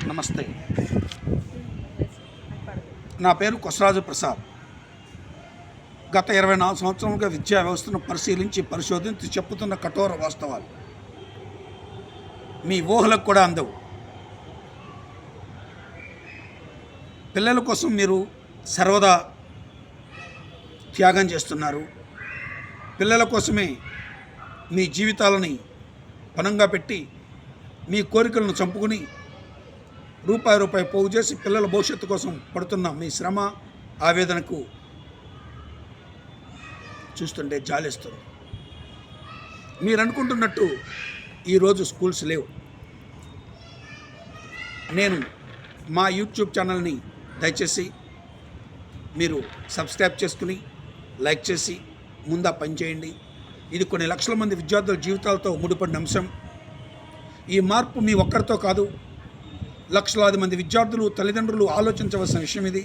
నమస్తే. నా పేరు కొసరాజు ప్రసాద్. గత 24 సంవత్సరాలుగా విద్యా వ్యవస్థను పరిశోధించి చెప్పుతున్న కఠోర వాస్తవాలు మీ ఊహలకు కూడా అందవు. పిల్లల కోసం మీరు సర్వదా త్యాగం చేస్తున్నారు. పిల్లల కోసమే మీ జీవితాలని పణంగా పెట్టి మీ కోరికలను చంపుకుని రూపాయి పోగు చేసి పిల్లల భవిష్యత్తు కోసం పడుతున్న మీ శ్రమ ఆవేదనకు చూస్తుంటే జాలేస్తుంది. మీరు అనుకుంటున్నట్టు ఈరోజు స్కూల్స్ లేవు. నేను మా యూట్యూబ్ ఛానల్ని దయచేసి మీరు సబ్స్క్రైబ్ చేసుకుని లైక్ చేసి ముందా పనిచేయండి. ఇది కొన్ని లక్షల మంది విద్యార్థుల జీవితాలతో ముడిపడిన అంశం. ఈ మార్పు మీ ఒక్కరితో కాదు, లక్షలాది మంది విద్యార్థులు తల్లిదండ్రులు ఆలోచించవలసిన విషయం ఇది.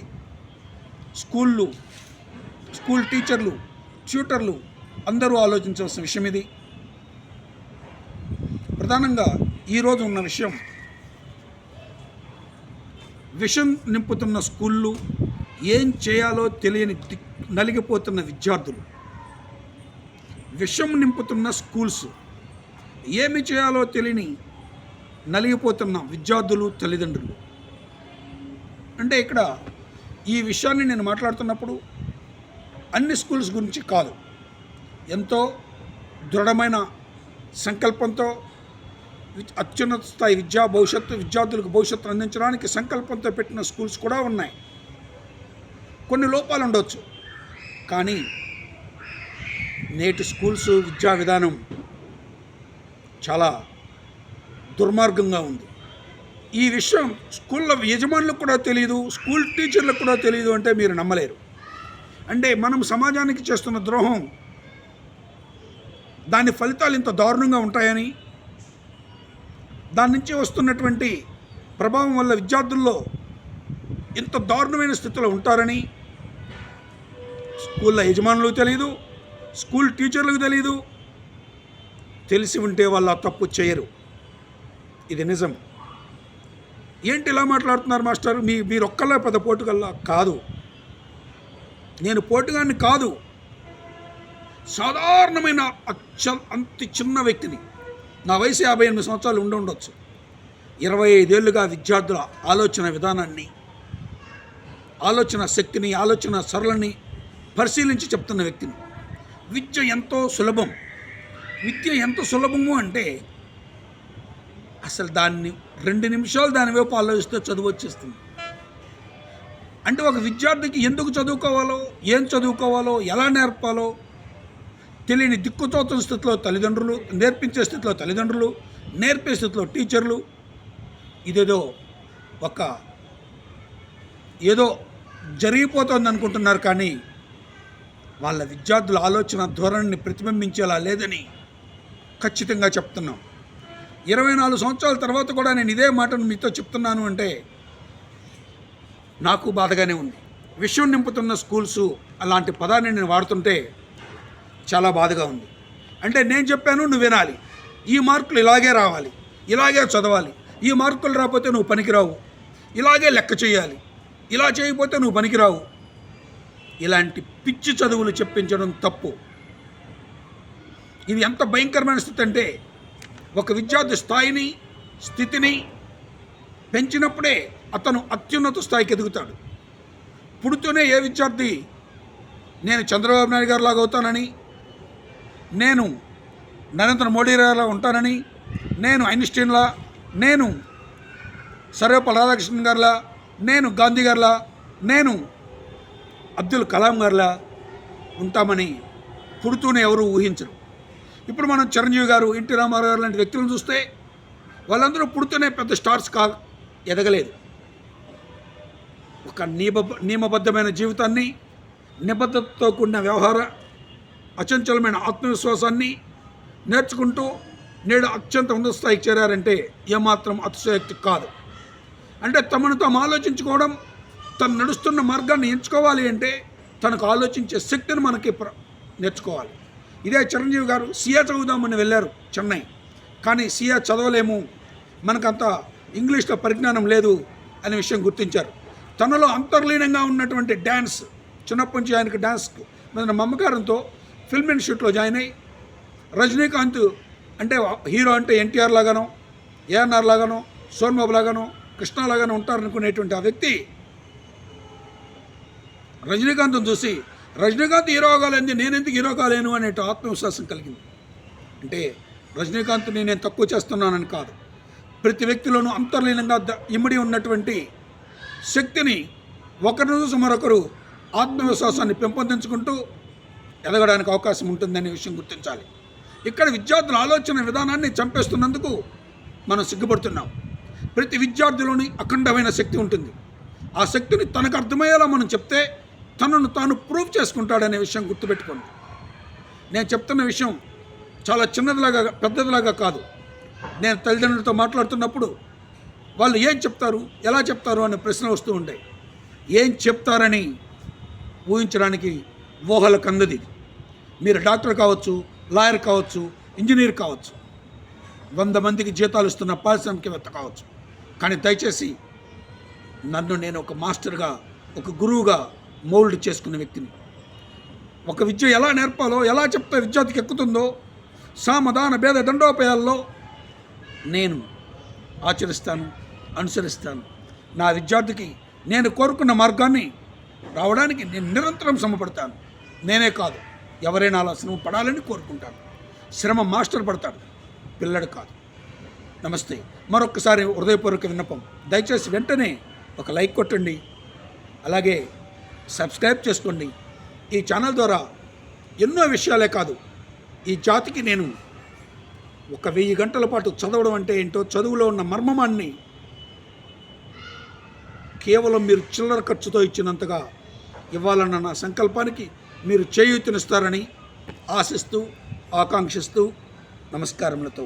స్కూల్ టీచర్లు, ట్యూటర్లు అందరూ ఆలోచించవలసిన విషయం ఇది. ప్రధానంగా ఈరోజు ఉన్న విషం నింపుతున్న స్కూళ్ళు, ఏం చేయాలో తెలియని నలిగిపోతున్న విద్యార్థులు, విషం నింపుతున్న స్కూల్స్, ఏమి చేయాలో తెలియని నలిగిపోతున్న విద్యార్థులు, తల్లిదండ్రులు. అంటే ఇక్కడ ఈ విషయాన్ని నేను మాట్లాడుతున్నప్పుడు అన్ని స్కూల్స్ గురించి కాదు, ఎంతో దృఢమైన సంకల్పంతో అత్యున్నత స్థాయి విద్యార్థులకు భవిష్యత్తు అందించడానికి సంకల్పంతో పెట్టిన స్కూల్స్ కూడా ఉన్నాయి. కొన్ని లోపాలు ఉండవచ్చు, కానీ నేటి స్కూల్స్ విద్యా విధానం చాలా దుర్మార్గంగా ఉంది. ఈ విషయం స్కూళ్ళ యజమానులకు కూడా తెలియదు, స్కూల్ టీచర్లకు కూడా తెలియదు అంటే మీరు నమ్మలేరు. అంటే మనం సమాజానికి చేస్తున్న ద్రోహం, దాని ఫలితాలు ఇంత దారుణంగా ఉంటాయని, దాని నుంచి వస్తున్నటువంటి ప్రభావం వల్ల విద్యార్థుల్లో ఇంత దారుణమైన స్థితిలో ఉంటారని స్కూళ్ళ యజమానులకు తెలియదు, స్కూల్ టీచర్లకు తెలియదు. తెలిసి ఉంటే వాళ్ళు ఆ తప్పు చేయరు. ఇది నిజం. ఏంటి ఇలా మాట్లాడుతున్నారు మాస్టర్, మీరు ఒక్కళ్ళే పెద్ద పోటుగల్లా? కాదు, నేను పోటుగాన్ని కాదు. సాధారణమైన అంత చిన్న వ్యక్తిని. నా వయసు 58 సంవత్సరాలు ఉండొచ్చు. 25 ఏళ్ళుగా విద్యార్థుల ఆలోచన విధానాన్ని, ఆలోచన శక్తిని, ఆలోచన సరళని పరిశీలించి చెప్తున్న వ్యక్తిని. విద్య ఎంత సులభము అంటే అసలు దాన్ని 2 నిమిషాలు దాని వైపు ఆలోచిస్తే చదువు వచ్చేస్తుంది. అంటే ఒక విద్యార్థికి ఎందుకు చదువుకోవాలో, ఏం చదువుకోవాలో, ఎలా నేర్పాలో తెలియని దిక్కుతోచని స్థితిలో తల్లిదండ్రులు, నేర్పించే స్థితిలో తల్లిదండ్రులు, నేర్పే స్థితిలో టీచర్లు. ఏదో జరిగిపోతుంది అనుకుంటున్నారు, కానీ వాళ్ళ విద్యార్థుల ఆలోచన ధోరణిని ప్రతిబింబించేలా లేదని ఖచ్చితంగా చెప్తున్నాం. 24 సంవత్సరాల తర్వాత కూడా నేను ఇదే మాటను మీతో చెప్తున్నాను అంటే నాకు బాధగానే ఉంది. విషయం నింపుతున్న స్కూల్స్ అలాంటి పదాన్ని నేను వాడుతుంటే చాలా బాధగా ఉంది. అంటే నేను చెప్పాను, నువ్వు వినాలి, ఈ మార్కులు ఇలాగే రావాలి, ఇలాగే చదవాలి, ఈ మార్కులు రాకపోతే నువ్వు పనికిరావు, ఇలాగే లెక్క చేయాలి, ఇలా చేయకపోతే నువ్వు పనికిరావు. ఇలాంటి పిచ్చి చదువులు చెప్పించడం తప్పు. ఇది ఎంత భయంకరమైన స్థితి అంటే, ఒక విద్యార్థి స్థితిని పెంచినప్పుడే అతను అత్యున్నత స్థాయికి ఎదుగుతాడు. పుడుతూనే ఏ విద్యార్థి నేను చంద్రబాబు నాయుడు గారు లాగా అవుతానని, నేను నరేంద్ర మోడీ గారిలా ఉంటానని, నేను ఐన్స్టీన్లా, నేను సర్వేపల్లి రాధాకృష్ణన్ గారిలా, నేను గాంధీ గారిలా, నేను అబ్దుల్ కలాం గారిలా ఉంటామని పుడుతూనే ఎవరు ఊహించరు. ఇప్పుడు మనం చిరంజీవి గారు, ఎన్టీ రామారావు గారు లాంటి వ్యక్తులను చూస్తే వాళ్ళందరూ పుడుతూనే పెద్ద స్టార్స్ ఎదగలేదు. ఒక నియమబద్ధమైన జీవితాన్ని, నిబద్ధతతో కూడిన అచంచలమైన ఆత్మవిశ్వాసాన్ని నేర్చుకుంటూ నేడు అత్యంత ఉన్నత స్థాయికి చేరారంటే ఏమాత్రం అతిశయోక్తి కాదు. అంటే తమను తాము ఆలోచించుకోవడం, తను నడుస్తున్న మార్గాన్ని ఎంచుకోవాలి అంటే తనకు ఆలోచించే శక్తిని మనకి నేర్చుకోవాలి. ఇదే చిరంజీవి గారు సీఏ చదువుదామని వెళ్ళారు చెన్నై. కానీ సీఏ చదవలేము, మనకంత ఇంగ్లీష్లో పరిజ్ఞానం లేదు అనే విషయం గుర్తించారు. తనలో అంతర్లీనంగా ఉన్నటువంటి డ్యాన్స్, చిన్నప్పటి నుంచి ఆయనకు డ్యాన్స్ మీద మమకారంతో ఫిల్మ్ ఇన్స్టిట్యూట్లో జాయిన్ అయ్యి రజనీకాంత్ అంటే హీరో అంటే ఎన్టీఆర్ లాగానో, ఏఎన్ఆర్ లాగానో, సోన్బాబు లాగానో, కృష్ణ లాగానో ఉంటారనుకునేటువంటి ఆ వ్యక్తి రజనీకాంత్ను చూసి రజనీకాంత్ హీరో కాలేంది, నేను ఎందుకు హీరో కాలేను అనే ఆత్మవిశ్వాసం కలిగింది. అంటే రజనీకాంత్ని నేను తక్కువ చేస్తున్నానని కాదు, ప్రతి వ్యక్తిలోనూ అంతర్లీనంగా ఇమిడి ఉన్నటువంటి శక్తిని ఒకరి చూసి మరొకరు ఆత్మవిశ్వాసాన్ని పెంపొందించుకుంటూ ఎదగడానికి అవకాశం ఉంటుందనే విషయం గుర్తించాలి. ఇక్కడ విద్యార్థుల ఆలోచన విధానాన్ని చంపేస్తున్నందుకు మనం సిగ్గుపడుతున్నాం. ప్రతి విద్యార్థిలోని అఖండమైన శక్తి ఉంటుంది. ఆ శక్తిని తనకు అర్థమయ్యేలా మనం చెప్తే తనను తాను ప్రూవ్ చేసుకుంటాడనే విషయం గుర్తుపెట్టుకోండి. నేను చెప్తున్న విషయం చాలా చిన్నదిలాగా పెద్దదిలాగా కాదు. నేను తల్లిదండ్రులతో మాట్లాడుతున్నప్పుడు వాళ్ళు ఏం చెప్తారు, ఎలా చెప్తారు అనే ప్రశ్న వస్తూ ఉంటాయి. ఏం చెప్తారని ఊహించడానికి ఊహల కందది. మీరు డాక్టర్ కావచ్చు, లాయర్ కావచ్చు, ఇంజనీర్ కావచ్చు, 100 మందికి జీతాలు ఇస్తున్న పారిశ్రామికవేత్త కావచ్చు. కానీ దయచేసి నన్ను నేను ఒక మాస్టర్గా, ఒక గురువుగా మౌల్డ్ చేసుకున్న వ్యక్తిని. ఒక విద్య ఎలా నేర్పాలో, ఎలా చెప్తే విద్యార్థికి ఎక్కుతుందో సామధాన భేద దండోపాయాల్లో నేను ఆచరిస్తాను, అనుసరిస్తాను. నా విద్యార్థికి నేను కోరుకున్న మార్గాన్ని రావడానికి నేను నిరంతరం శ్రమపడతాను. నేనే కాదు, ఎవరైనా అలా శ్రమ పడాలని కోరుకుంటాను. శ్రమ మాస్టర్ పడతాడు, పిల్లడు కాదు. నమస్తే. మరొకసారి హృదయపూర్వక విన్నపం, దయచేసి వెంటనే ఒక లైక్ కొట్టండి, అలాగే సబ్స్క్రైబ్ చేసుకోండి. ఈ ఛానల్ ద్వారా ఎన్నో విషయాలే కాదు, ఈ జాతికి నేను ఒక 1000 గంటల పాటు చదవడం అంటే ఏంటో, చదువులో ఉన్న మర్మమాన్ని కేవలం మీరు చిల్లర ఖర్చుతో ఇచ్చినంతగా ఇవ్వాలన్న నా సంకల్పానికి మీరు చేయూతనిస్తారని ఆశిస్తూ, ఆకాంక్షిస్తూ నమస్కారములతో